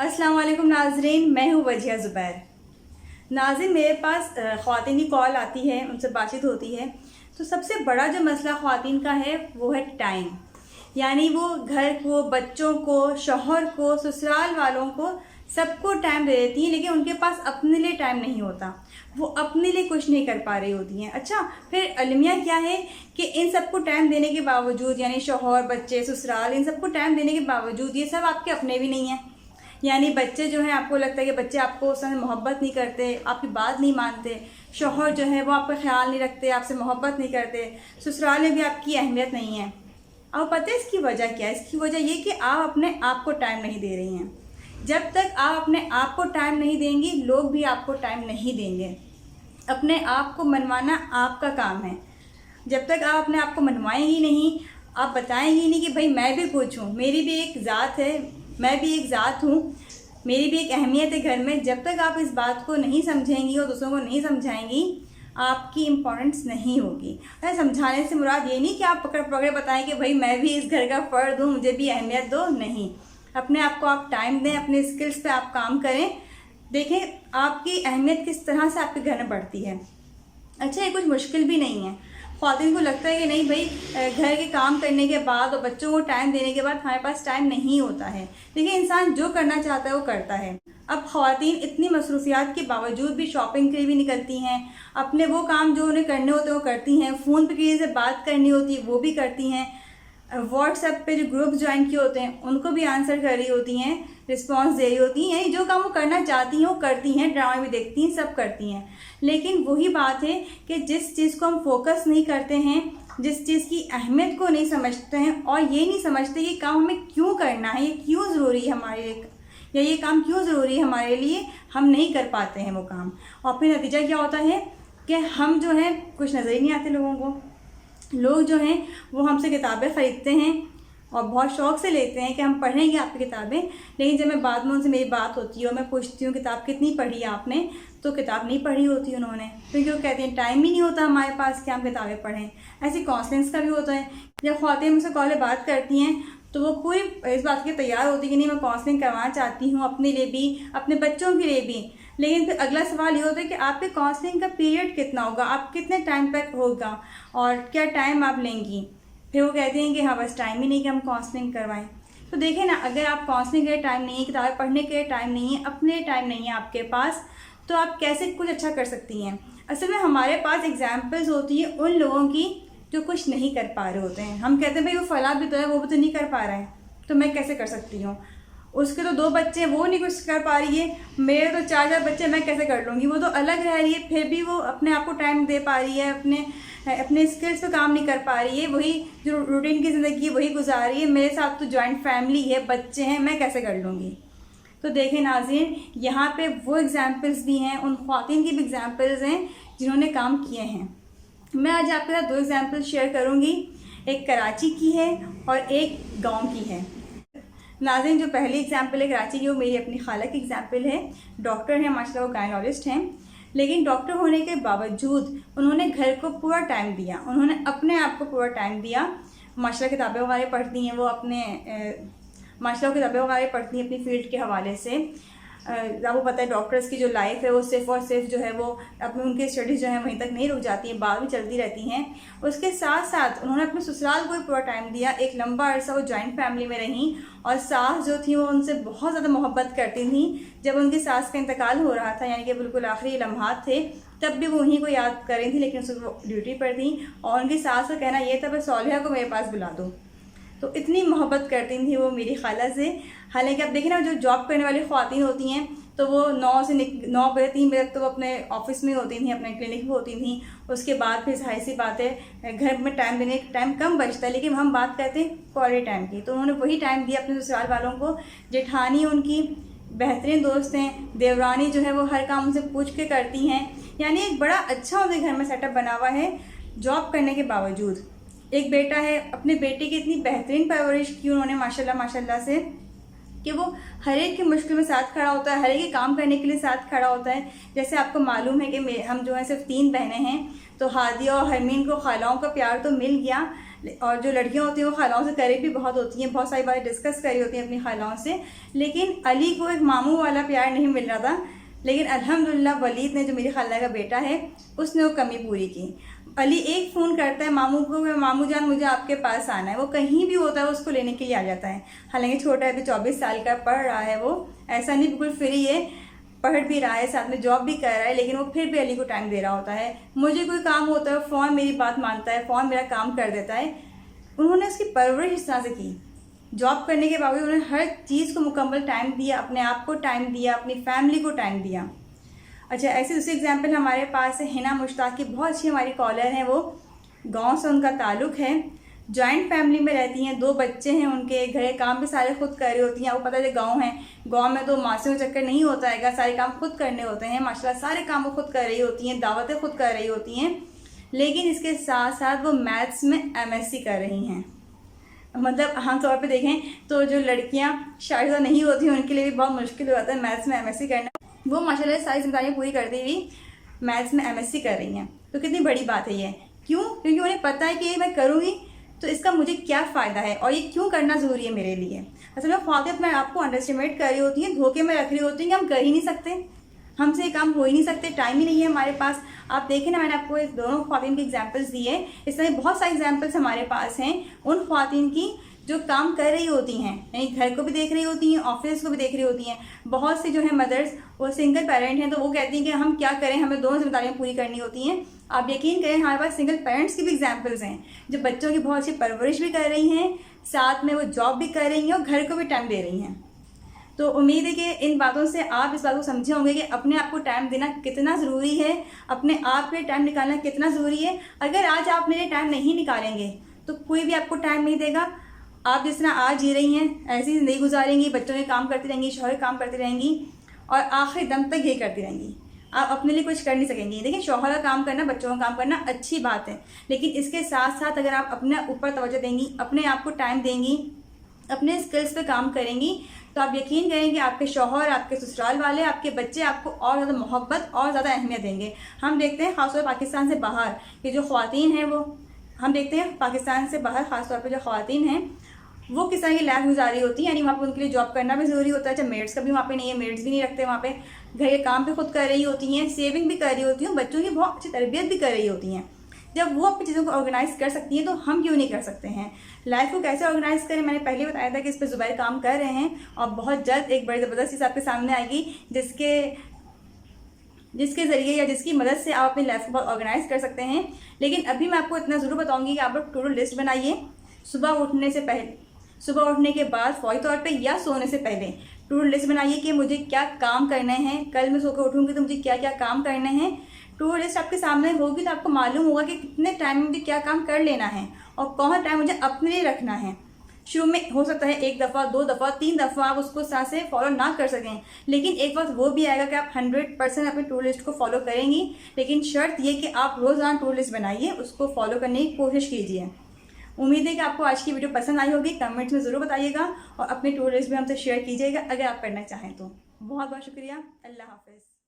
अस्सलाम वालेकुम नाजरीन, मैं हूँ वजिया ज़ुबैर। नाज़रीन, मेरे पास ख़वातीन की कॉल आती है, उनसे बातचीत होती है। तो सबसे बड़ा जो मसला ख़वातीन का है वो है टाइम। यानी वो घर को, बच्चों को, शौहर को, ससुराल वालों को सबको टाइम दे देती हैं, लेकिन उनके पास अपने लिए टाइम नहीं होता। वो अपने लिए कुछ नहीं कर पा रही होती हैं। अच्छा, फिर अलमिया क्या है कि इन सबको टाइम देने के बावजूद, यानी शौहर, बच्चे, ससुराल, इन सबको टाइम देने के बावजूद ये सब आपके अपने भी नहीं हैं। यानी बच्चे जो हैं, आपको लगता है कि बच्चे आपको उस समय मोहब्बत नहीं करते, आपकी बात नहीं मानते। शौहर जो है वो आपका ख्याल नहीं रखते, आपसे मोहब्बत नहीं करते। ससुराल में भी आपकी अहमियत नहीं है। अब पता है इसकी वजह क्या है? इसकी वजह ये कि आप अपने आप को टाइम नहीं दे रही हैं। जब तक आप अपने आप को टाइम नहीं देंगी, लोग भी आपको टाइम नहीं देंगे। अपने आप को मनवाना आपका काम है। जब तक आप अपने आप को मनवाएंगी नहीं, आप बताएंगी नहीं कि भाई मैं भी कुछ हूँ, मेरी भी एक ज़ात है, मैं भी एक ज़ात हूँ, मेरी भी एक अहमियत है घर में। जब तक आप इस बात को नहीं समझेंगी और दूसरों को नहीं समझाएंगी, आपकी इम्पोर्टेंस नहीं होगी। अरे समझाने से मुराद ये नहीं कि आप पकड़ पकड़ बताएं कि भाई मैं भी इस घर का फ़र्द हूँ, मुझे भी अहमियत दो। नहीं, अपने आप को आप टाइम दें, अपने स्किल्स पे आप काम करें। देखें आपकी अहमियत किस तरह से आपके घर में बढ़ती है। अच्छा, ये कुछ मुश्किल भी नहीं है। ख़वातीन को लगता है कि नहीं भाई, घर के काम करने के बाद और बच्चों को टाइम देने के बाद हमारे पास टाइम नहीं होता है। देखिए, इंसान जो करना चाहता है वो करता है। अब ख़वातीन इतनी मसरूफियात के बावजूद भी शॉपिंग के लिए भी निकलती हैं, अपने वो काम जो उन्हें करने होते हैं वो करती हैं, फ़ोन पर किसी से बात करनी होती है वो भी करती हैं, व्हाट्सएप पे जो ग्रुप्स ज्वाइन किए होते हैं उनको भी आंसर कर रही होती हैं, रिस्पांस दे रही होती हैं। जो काम वो करना चाहती हैं वो करती हैं, ड्रामा भी देखती हैं, सब करती हैं। लेकिन वही बात है कि जिस चीज़ को हम फोकस नहीं करते हैं, जिस चीज़ की अहमियत को नहीं समझते हैं और ये नहीं समझते ये काम हमें क्यों करना है, ये क्यों ज़रूरी है हमारे लिए, या ये काम क्यों ज़रूरी है हमारे लिए, हम नहीं कर पाते हैं वो काम। और फिर नतीजा क्या होता है कि हम जो है कुछ नज़र ही नहीं आते लोगों को। लोग जो हैं वो हमसे किताबें ख़रीदते हैं और बहुत शौक़ से लेते हैं कि हम पढ़ेंगे आपकी किताबें, लेकिन जब मैं बाद में उनसे मेरी बात होती है और मैं पूछती हूँ किताब कितनी पढ़ी है आपने, तो किताब नहीं पढ़ी होती उन्होंने, क्योंकि वो कहते हैं टाइम ही नहीं होता हमारे पास कि हम किताबें पढ़ें। ऐसी काउंसलिंग्स का भी होता है। जब ख़वातीन मुझसे कॉलेज बात करती हैं तो वो पूरी इस बात के तैयार होती है कि नहीं मैं काउंसलिंग करवाना चाहती हूँ, अपने लिए भी, अपने बच्चों के लिए भी। लेकिन फिर अगला सवाल ये होता है कि आपके काउंसलिंग का पीरियड कितना होगा, आप कितने टाइम तक होगा और क्या टाइम आप लेंगी। फिर वो कहते हैं कि हाँ बस टाइम ही नहीं कि हम काउंसलिंग करवाएं। तो देखें ना, अगर आप काउंसलिंग के लिए टाइम नहीं है, किताबें पढ़ने के लिए टाइम नहीं है, अपने लिए टाइम नहीं है आपके पास, तो आप कैसे कुछ अच्छा कर सकती हैं। असल में हमारे पास एग्जाम्पल्स होती है उन लोगों की जो कुछ नहीं कर पा रहे होते हैं। हम कहते हैं भाई वो फला भी तो है, वो भी तो नहीं कर पा रहा है, तो मैं कैसे कर सकती हूँ। उसके तो 2 बच्चे हैं, वो नहीं कुछ कर पा रही है, मेरे तो 4 बच्चे, मैं कैसे कर लूँगी। वो तो अलग रह रही है, फिर भी वो अपने आप को टाइम दे पा रही है, अपने स्किल्स पे काम नहीं कर पा रही है, वही जो रूटीन की ज़िंदगी है वही गुजार रही है। मेरे साथ तो जॉइंट फैमिली है, बच्चे हैं, मैं कैसे कर लूँगी। तो देखें नाज़रीन, यहाँ पे वो एग्जाम्पल्स भी हैं, उन ख़वातीन की भी एग्जाम्पल्स हैं जिन्होंने काम किए हैं। मैं आज आपके साथ 2 एग्जाम्पल शेयर करूँगी, एक कराची की है और एक गाँव की है। नाज़रीन, जो पहली एग्जाम्पल है कराची की, वो मेरी अपनी खाला की एग्जाम्पल है। डॉक्टर हैं माशाल्लाह, वो गायनोलॉजिस्ट हैं, लेकिन डॉक्टर होने के बावजूद उन्होंने घर को पूरा टाइम दिया, उन्होंने अपने आप को पूरा टाइम दिया। माशाल्लाह किताबें वगैरह पढ़ती हैं वो, माशाल्लाह किताबें वगैरह पढ़ती हैं अपनी फील्ड के हवाले से। आपको पता है डॉक्टर्स की जो लाइफ है वो सिर्फ और सिर्फ जो है वो अपनी उनकी स्टडीज़ जो है वहीं तक नहीं रुक जाती हैं, बाद में चलती रहती हैं। उसके साथ साथ उन्होंने अपने ससुराल को भी पूरा टाइम दिया। एक लंबा अरसा वो जॉइंट फैमिली में रहीं और सास जो थी वो उनसे बहुत ज़्यादा मोहब्बत करती थी। जब उनकी सास का इंतकाल हो रहा था, यानी कि बिल्कुल आखिरी लम्हात थे, तब भी वो उन्हीं को याद कर रही थी, लेकिन उसको वो ड्यूटी पर थी और उनकी सास का कहना ये था बस सौलिहा को मेरे पास बुला दो। तो इतनी मोहब्बत करती थी वो मेरी खाला से। हालांकि आप देखें ना, जो जॉब करने वाली ख़वातीन होती हैं तो वो 9 बजे 3 बजे तक तो वो अपने ऑफिस में होती थी, अपने क्लिनिक में होती थी। उसके बाद फिर जाहिर सी बात है घर में टाइम देने का टाइम कम बचता है, लेकिन हम बात करते हैं क्वालिटी टाइम की। तो उन्होंने वही टाइम दिया अपने ससुराल वालों को। जेठानी उनकी बेहतरीन दोस्त हैं, देवरानी जो है वो हर काम उनसे पूछ के करती हैं। यानी एक बड़ा अच्छा उनके घर में सेटअप बना हुआ है जॉब करने के बावजूद। एक बेटा है, अपने बेटे की इतनी बेहतरीन परवरिश की उन्होंने माशाल्लाह माशाल्लाह से कि वो हर एक की मुश्किल में साथ खड़ा होता है, हर एक के काम करने के लिए साथ खड़ा होता है। जैसे आपको मालूम है कि हम जो है सिर्फ 3 बहनें हैं, तो हादिया और हरमीन को खालाओं का प्यार तो मिल गया, और जो लड़कियां होती हैं वो खालाओं से करीब भी बहुत होती हैं, बहुत सारी बातें डिस्कस करी होती हैं अपनी खालाओं से। लेकिन अली को एक मामू वाला प्यार नहीं मिल रहा था, लेकिन अल्हम्दुलिल्लाह वलीद ने, जो मेरी खाला का बेटा है, उसने वो कमी पूरी की। अली एक फ़ोन करता है मामू को, मामू जान मुझे आपके पास आना है, वो कहीं भी होता है उसको लेने के लिए आ जाता है। हालांकि छोटा है, अभी 24 साल का, पढ़ रहा है वो, ऐसा नहीं बिल्कुल फ्री है, पढ़ भी रहा है, साथ में जॉब भी कर रहा है, लेकिन वो फिर भी अली को टाइम दे रहा होता है। मुझे कोई काम होता है फ़ोन मेरी बात मानता है, फ़ोन मेरा काम कर देता है। उन्होंने उसकी परवरिश इस तरह से की, जॉब करने के बावजूद उन्होंने हर चीज़ को मुकम्मल टाइम दिया, अपने आप को टाइम दिया, अपनी फैमिली को टाइम दिया। अच्छा, ऐसी दूसरी एग्जांपल हमारे पास है हिना मुश्ताक की, बहुत अच्छी हमारी कॉलर हैं। वो गांव से उनका ताल्लुक़ है, जॉइंट फैमिली में रहती हैं, 2 बच्चे हैं उनके, घर के काम भी सारे खुद कर रही होती हैं। वो पता है गांव है, गांव में तो मासियों का चक्कर नहीं होता है, सारे काम खुद करने होते हैं। माशाल्लाह सारे काम वो खुद कर रही होती हैं, दावतें खुद कर रही होती हैं, लेकिन इसके साथ साथ वो मैथ्स में MSc कर रही हैं। मतलब आम तौर पे देखें तो जो लड़कियां शादीशुदा नहीं होती हैं उनके लिए भी बहुत मुश्किल हो जाता है मैथ्स में MSc करना। वो माशाल्लाह सारी जिम्मेदारियाँ पूरी करती हुई मैथ्स में MSc कर रही हैं, तो कितनी बड़ी बात है ये। क्यों? क्योंकि उन्हें पता है कि ये मैं करूँगी तो इसका मुझे क्या फ़ायदा है और ये क्यों करना ज़रूरी है मेरे लिए। असल में ख्वातीन अपने आप को अंडरस्टिमेट कर रही होती हैं, धोखे में रख रही होती हैं कि हम कर ही नहीं सकते, हमसे ये काम हो ही नहीं सकते, टाइम ही नहीं है हमारे पास। आप देखें ना, मैंने आपको इस दोनों ख्वातीन की एग्जांपल्स दी है, इस तरह बहुत सारी एग्जांपल्स हमारे पास हैं उन ख्वातीन की जो काम कर रही होती हैं, यानी घर को भी देख रही होती हैं, ऑफिस को भी देख रही होती हैं। बहुत सी जो है मदर्स वो सिंगल पेरेंट हैं, तो वो कहती हैं कि हम क्या करें, हमें दोनों जिम्मेदारियाँ पूरी करनी होती हैं। आप यकीन करें हमारे पास सिंगल पेरेंट्स की भी एग्जाम्पल्स हैं जो बच्चों की बहुत अच्छी परवरिश भी कर रही हैं, साथ में वो जॉब भी कर रही हैं और घर को भी टाइम दे रही हैं। तो उम्मीद है कि इन बातों से आप इस बात को समझे होंगे कि अपने आप को टाइम देना कितना ज़रूरी है, अपने आप के लिए टाइम निकालना कितना ज़रूरी है। अगर आज आप मेरे टाइम नहीं निकालेंगे तो कोई भी आपको टाइम नहीं देगा। आप जिस तरह आज जी रही हैं ऐसी ज़िंदगी गुजारेंगी, बच्चों के काम करती रहेंगी, शौहर काम करती रहेंगी और आखिरी दम तक ये करती रहेंगी। आप अपने लिए कुछ कर नहीं सकेंगी। देखिए, शौहर का काम करना, बच्चों का काम करना अच्छी बात है, लेकिन इसके साथ साथ अगर आप अपने ऊपर तवज्जो देंगी, अपने आप को टाइम देंगी, अपने स्किल्स पे काम करेंगी, तो आप यकीन करेंगे आपके शौहर, आपके ससुराल वाले, आपके बच्चे आपको और ज़्यादा मोहब्बत और ज़्यादा अहमियत देंगे। हम देखते हैं ख़ासतौर पर पाकिस्तान से बाहर कि जो ख़वातीन हैं, वो हम देखते हैं पाकिस्तान से बाहर ख़ासतौर पर जो ख़वातीन हैं वो किस तरह की लाइफ गुजारी होती है। यानी वहाँ पर उनके लिए जॉब करना भी ज़रूरी होता है। अच्छा, मेड्स का भी वहाँ पे नहीं है, मेड्स भी नहीं रखते वहाँ पे, घर के काम भी खुद कर रही होती हैं, सेविंग भी कर रही होती हैं, बच्चों की बहुत अच्छी तरबियत भी कर रही होती हैं। जब वो अपनी चीज़ों को ऑर्गेनाइज़ कर सकती हैं तो हम क्यों नहीं कर सकते हैं। लाइफ को कैसे ऑर्गेनाइज़ करें, मैंने पहले बताया था कि इस पर ज़ुबैर काम कर रहे हैं और बहुत जल्द एक बड़ी ज़बरदस्त चीज़ आपके सामने आएगी जिसके ज़रिए या जिसकी मदद से आप अपनी लाइफ को बहुत ऑर्गेनाइज़ कर सकते हैं। लेकिन अभी मैं आपको इतना ज़रूर बताऊँगी कि आप लोग टू डू लिस्ट बनाइए। सुबह उठने से पहले, सुबह उठने के बाद, फौरी तौर पे या सोने से पहले टू डू लिस्ट बनाइए कि मुझे क्या काम करने हैं, कल मैं सोकर उठूँगी तो मुझे क्या क्या काम करने हैं। टू डू लिस्ट आपके सामने होगी तो आपको मालूम होगा कि कितने टाइम में मुझे क्या काम कर लेना है और कौन टाइम मुझे अपने लिए रखना है। शुरू में हो सकता है 1 दफ़ा, 2 दफ़ा, 3 दफ़ा आप उसको साथ से फॉलो ना कर सकें, लेकिन एक वक्त वो भी आएगा कि आप 100% अपनी टू लिस्ट को फॉलो करेंगी। लेकिन शर्त ये कि आप रोज़ाना टू लिस्ट बनाइए, उसको फॉलो करने की कोशिश कीजिए। उम्मीद है कि आपको आज की वीडियो पसंद आई होगी। कमेंट्स में ज़रूर बताइएगा और अपनी टू लिस्ट भी हमसे शेयर कीजिएगा अगर आप करना चाहें तो। बहुत बहुत शुक्रिया। अल्लाह हाफ़िज़।